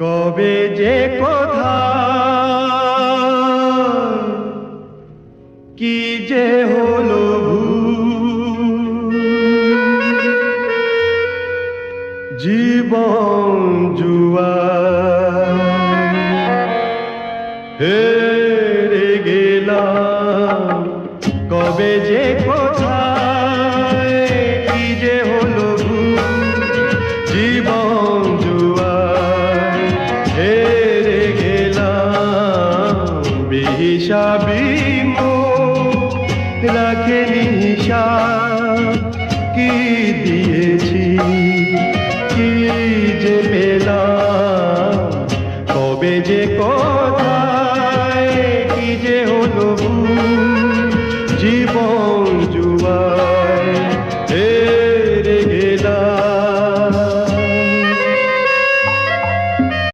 কবে যে কোথায় কি যে হলো ভুল, জীবন জুয়া হেরে গেলাম। কবে যে কোথায় কি যে হলো ভুল, জীবন জুয়া হেরে গেলাম। বেহিসাবি মন রাখেনি হিসাব, কি দিয়েছি কি যে পেলাম। কবে যে